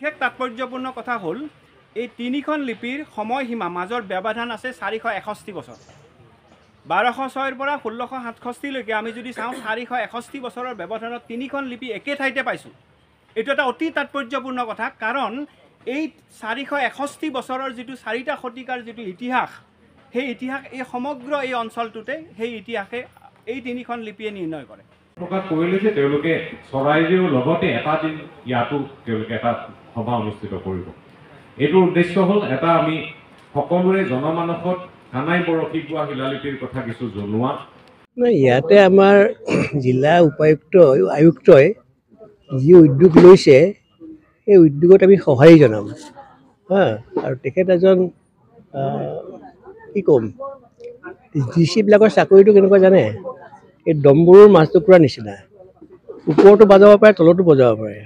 বিশেষ তাৎপৰ্যপূৰ্ণ কথা হ'ল এই তিনিখন লিপিৰ সময়সীমা মাজৰ ব্যৱধান আছে 461 বছৰ। 1206 পৰা 1667লৈকে আমি যদি চাওঁ 461 বছৰৰ ব্যৱধানত তিনিখন লিপি একে ঠাইতে পাইছোঁ। এইটো এটা অতি তাৎপৰ্যপূৰ্ণ কথা, কাৰণ এই 461 বছৰৰ যিটো 4টা শতিকাৰ যিটো ইতিহাস, সেই ইতিহাস এই সমগ্ৰ এই অঞ্চলটোতে সেই ইতিহাসে এই তিনিখন লিপিয়ে নিৰ্ণয় কৰে। প্ৰকাশ কৰিলে যে তেওঁলোকে চৰাইদেউৰ লগতে এটা দিন ইয়াতো তেওঁলোকে এটা সভা অনুষ্ঠিত কৰিব। এইটোৰ উদ্দেশ্য হ'ল এটা আমি সকলোৰে জনমানসত কানাই বৰশী বোৱা শিলালিপিৰ কথা কিছু জনোৱা। ইয়াতে আমাৰ জিলা আয়ুক্তই যি উদ্যোগ লৈছে সেই উদ্যোগত আমি সঁহাৰি জনাম। আৰু তেখেত এজন কি ক'ম, ডিচিবিলাকৰ চাকৰিটো কেনেকুৱা জানে, এই ডম্বৰুৰ মাছ টুকুৰা নিচিনা, ওপৰতো বজাব পাৰে তলতো বজাব পাৰে,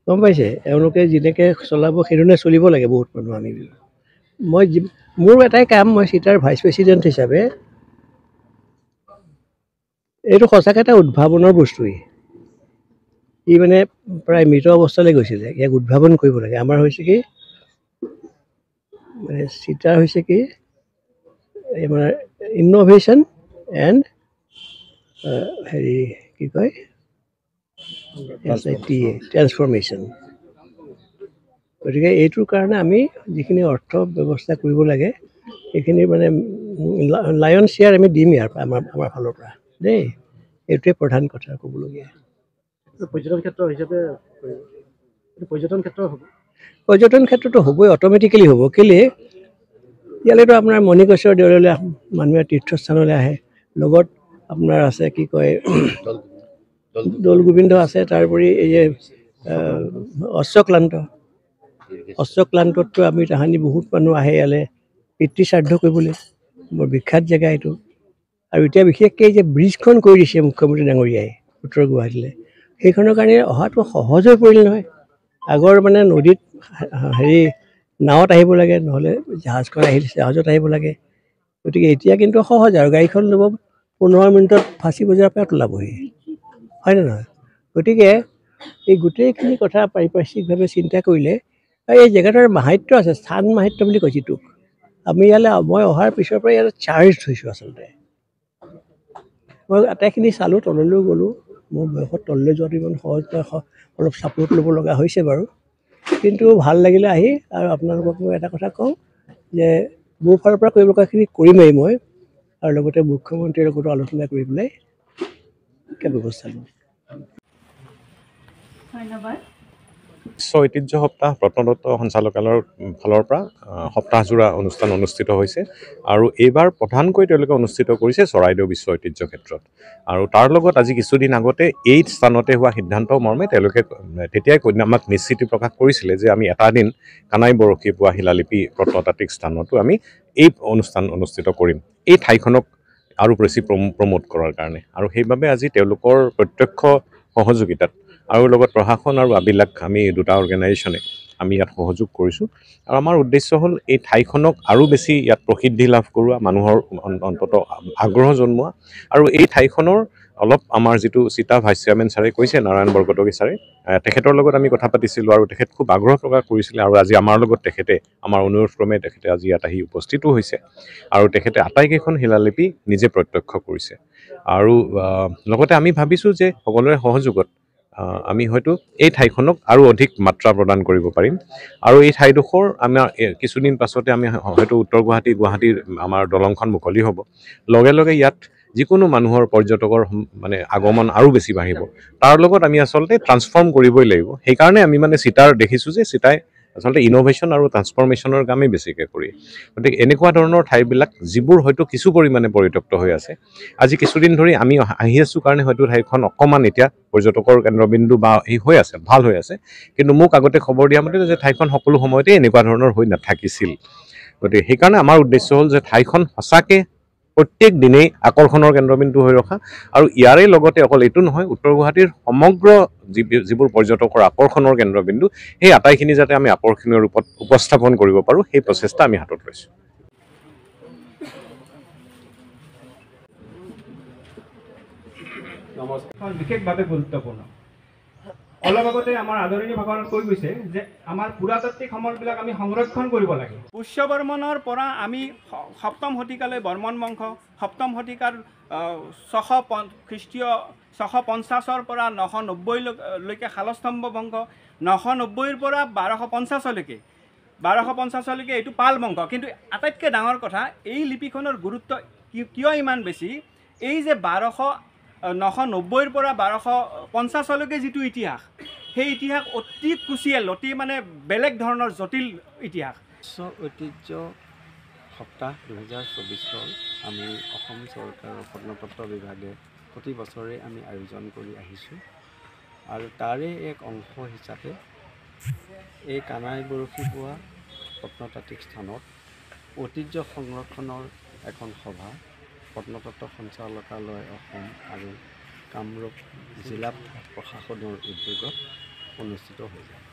গম পাইছে। এওঁলোকে যেনেকৈ চলাব সেইধৰণে চলিব লাগে। বহুত মানুহ আমি মোৰ এটাই কাম, মই চিটাৰ ভাইচ প্ৰেচিডেণ্ট হিচাপে এইটো সঁচাকৈ এটা উদ্ভাৱনৰ বস্তুৱেই। ই মানে প্ৰায় মৃত অৱস্থালৈ গৈছিলে, ইয়াক উদ্ভাৱন কৰিব লাগে। আমাৰ হৈছে কি মানে চিটাৰ হৈছে কি মানে ইন'ভেশ্যন এণ্ড কি কয় ট্ৰেন্সফৰ্মেশ্যন। গতিকে এইটোৰ কাৰণে আমি যিখিনি অৰ্থ ব্যৱস্থা কৰিব লাগে সেইখিনি মানে লায়ন শ্বেয়াৰ আমি দিম ইয়াৰ পৰা, আমাৰ ফালৰ পৰা দেই। এইটোৱে প্ৰধান কথা ক'বলগীয়া। পৰ্যটন ক্ষেত্ৰ হিচাপে পৰ্যটন ক্ষেত্ৰতো হ'বই, অট'মেটিকেলি হ'ব। কেলৈ ইয়ালৈতো আপোনাৰ মণিকেশ্বৰ দেউললৈ মানুহে তীৰ্থস্থানলৈ আহে, লগত আপোনাৰ আছে কি কয় দৌল গোবিন্দ আছে, তাৰোপৰি এই যে অশ্বক্লান্তততো আমি তাহানি বহুত মানুহ আহে ইয়ালৈ পিতৃ শ্ৰাদ্ধ কৰিবলৈ। বৰ বিখ্যাত জেগা এইটো। আৰু এতিয়া বিশেষকৈ এই যে ব্ৰিজখন কৰি দিছে মুখ্যমন্ত্ৰী ডাঙৰীয়াই উত্তৰ গুৱাহাটীলৈ, সেইখনৰ কাৰণে অহাটো সহজ হৈ পৰিল নহয়। আগৰ মানে নদীত নাৱত আহিব লাগে, নহ'লে জাহাজখন জাহাজত আহিব লাগে। গতিকে এতিয়া কিন্তু সহজ, আৰু গাড়ীখন ল'ব 15 মিনিটত ফাঁচী বজাৰৰ পৰা ওলাবহি, হয়নে নহয়? গতিকে এই গোটেইখিনি কথা পাৰিপাৰ্শ্বিকভাৱে চিন্তা কৰিলে এই জেগাটোৰ মাহাত্য আছে, স্থান মাহাত্য বুলি কৈছোঁ তোক। আমি মই অহাৰ পিছৰ পৰা ইয়াত চাৰ্জ হৈছোঁ আচলতে। মই আটাইখিনি চালোঁ, তললৈও গ'লোঁ। মোৰ বয়সত তললৈ যোৱাটো ইমান সহজ নহয়, অলপ ছাপোৰ্ট ল'ব লগা হৈছে বাৰু, কিন্তু ভাল লাগিলে আহি। আৰু আপোনালোকক মই এটা কথা কওঁ যে মোৰ ফালৰ পৰা কৰিব লগাখিনি কৰিমেই মই, আৰু লগতে মুখ্যমন্ত্ৰীৰ লগতো আলোচনা কৰি পেলাই ব্যৱস্থা ল'ম। ধন্যবাদ। বিশ্ব ঐতিহ্য সপ্তাহ প্ৰত্নতত্ত্ব সঞ্চালকালয়ৰ ফালৰ পৰা সপ্তাহজোৰা অনুষ্ঠান অনুষ্ঠিত হৈছে, আৰু এইবাৰ প্ৰধানকৈ তেওঁলোকে অনুষ্ঠিত কৰিছে চৰাইদেউ বিশ্ব ঐতিহ্য ক্ষেত্ৰত। আৰু তাৰ লগত আজি কিছুদিন আগতে এই স্থানতে হোৱা সিদ্ধান্ত মৰ্মে তেওঁলোকে তেতিয়াই আমাক নিশ্চিতি প্ৰকাশ কৰিছিলে যে আমি এটা দিন কানাই বৰশী বোৱা শিলালিপি প্ৰত্নতাত্ত্বিক স্থানতো আমি এই অনুষ্ঠান অনুষ্ঠিত কৰিম, এই ঠাইখনক আৰু বেছি প্ৰমোট কৰাৰ কাৰণে। আৰু সেইবাবে আজি তেওঁলোকৰ প্ৰত্যক্ষ সহযোগিতাত আৰু লগত প্ৰশাসন আৰু আবিলাক আমি দুটা অৰ্গেনাইজেশ্যনে আমি ইয়াত সহযোগ কৰিছোঁ। আৰু আমাৰ উদ্দেশ্য হ'ল এই ঠাইখনক আৰু বেছি ইয়াত প্ৰসিদ্ধি লাভ কৰোৱা, মানুহৰ অন্ততঃ আগ্ৰহ জন্মোৱা, আৰু এই ঠাইখনৰ অলপ আমাৰ যিটো চিটা ভাইচ চেয়াৰমেন ছাৰে কৈছে, নাৰায়ণ বৰকটকী ছাৰে, তেখেতৰ লগত আমি কথা পাতিছিলোঁ আৰু তেখেত খুব আগ্ৰহ প্ৰকাশ কৰিছিলে। আৰু আজি আমাৰ লগত তেখেতে আমাৰ অনুৰোধ ক্ৰমে তেখেতে আজি ইয়াত আহি উপস্থিতো হৈছে, আৰু তেখেতে আটাইকেইখন শিলালিপি নিজে প্ৰত্যক্ষ কৰিছে। আৰু লগতে আমি ভাবিছোঁ যে সকলোৰে সহযোগত আমি হয়তো এই ঠাইখনক আৰু অধিক মাত্ৰা প্ৰদান কৰিব পাৰিম। আৰু এই ঠাইডোখৰ আমাৰ কিছুদিন পাছতে আমি হয়তো উত্তৰ গুৱাহাটীৰ আমাৰ দলংখন মুকলি হ'ব, লগে লগে ইয়াত যিকোনো মানুহৰ পৰ্যটকৰ মানে আগমন আৰু বেছি বাঢ়িব। তাৰ লগত আমি আচলতে ট্ৰান্সফৰ্ম কৰিবই লাগিব। সেইকাৰণে আমি মানে চিটাৰ দেখিছোঁ যে চিটাই আচলতে ইন'ভেশ্যন আৰু ট্ৰান্সফৰ্মেশ্যনৰ কামেই বেছিকৈ কৰি, গতিকে এনেকুৱা ধৰণৰ ঠাইবিলাক যিবোৰ হয়তো কিছু পৰিমাণে পৰিত্যক্ত হৈ আছে, আজি কিছুদিন ধৰি আমি আহি আছোঁ কাৰণে হয়তো ঠাইখন অকণমান এতিয়া পৰ্যটকৰ কেন্দ্ৰবিন্দু বা হৈ আছে, ভাল হৈ আছে। কিন্তু মোক আগতে খবৰ দিয়া মতে যে ঠাইখন সকলো সময়তে এনেকুৱা ধৰণৰ হৈ নাথাকিছিল। গতিকে সেইকাৰণে আমাৰ উদ্দেশ্য হ'ল যে ঠাইখন সঁচাকৈ প্ৰত্যেক দিনেই আকৰ্ষণৰ কেন্দ্ৰবিন্দু হৈ ৰখা, আৰু ইয়াৰে লগতে অকল এইটো নহয়, উত্তৰ গুৱাহাটীৰ সমগ্ৰ যিবোৰ পৰ্যটকৰ আকৰ্ষণৰ কেন্দ্ৰবিন্দু, সেই আটাইখিনি যাতে আমি আকৰ্ষণীয় ৰূপত উপস্থাপন কৰিব পাৰোঁ, সেই প্ৰচেষ্টা আমি হাতত লৈছোঁ। বিশেষভাৱে গুৰুত্বপূৰ্ণ। অলপ আগতে আমাৰ আদৰণি ভাষণত কৈ গৈছে যে আমাৰ পুৰাতাত্ত্বিক সমলবিলাক আমি সংৰক্ষণ কৰিব লাগে। পুষ্য বৰ্মনৰ পৰা আমি সপ্তম শতিকালৈ বৰ্মন বংশ, সপ্তম শতিকাৰ খ্ৰীষ্টীয় 650 পৰা 990লৈকে শালস্তম্ভ বংশ, 990ৰ পৰা 1250লৈকে এইটো পাল বংশ। কিন্তু আটাইতকৈ ডাঙৰ কথা, এই লিপিখনৰ গুৰুত্ব কিয় ইমান বেছি, এই যে 990ৰ পৰা 1250লৈকে যিটো ইতিহাস, সেই ইতিহাস অতি কুচিয়েল, অতি মানে বেলেগ ধৰণৰ জটিল ইতিহাস। বিশ্ব ঐতিহ্য সপ্তাহ 2024 আমি অসম চৰকাৰৰ প্ৰত্নতত্ত্ব বিভাগে প্ৰতি বছৰে আমি আয়োজন কৰি আহিছোঁ আৰু তাৰে এক অংশ হিচাপে এই কানাই বৰশী বোৱা প্ৰত্নতাত্ত্বিক স্থানত ঐতিহ্য সংৰক্ষণৰ এখন সভা প্ৰত্নতত্ত্ব সঞ্চালকালয় অসম আৰু কামৰূপ জিলা প্ৰশাসনৰ উদ্যোগত অনুষ্ঠিত হৈ যায়।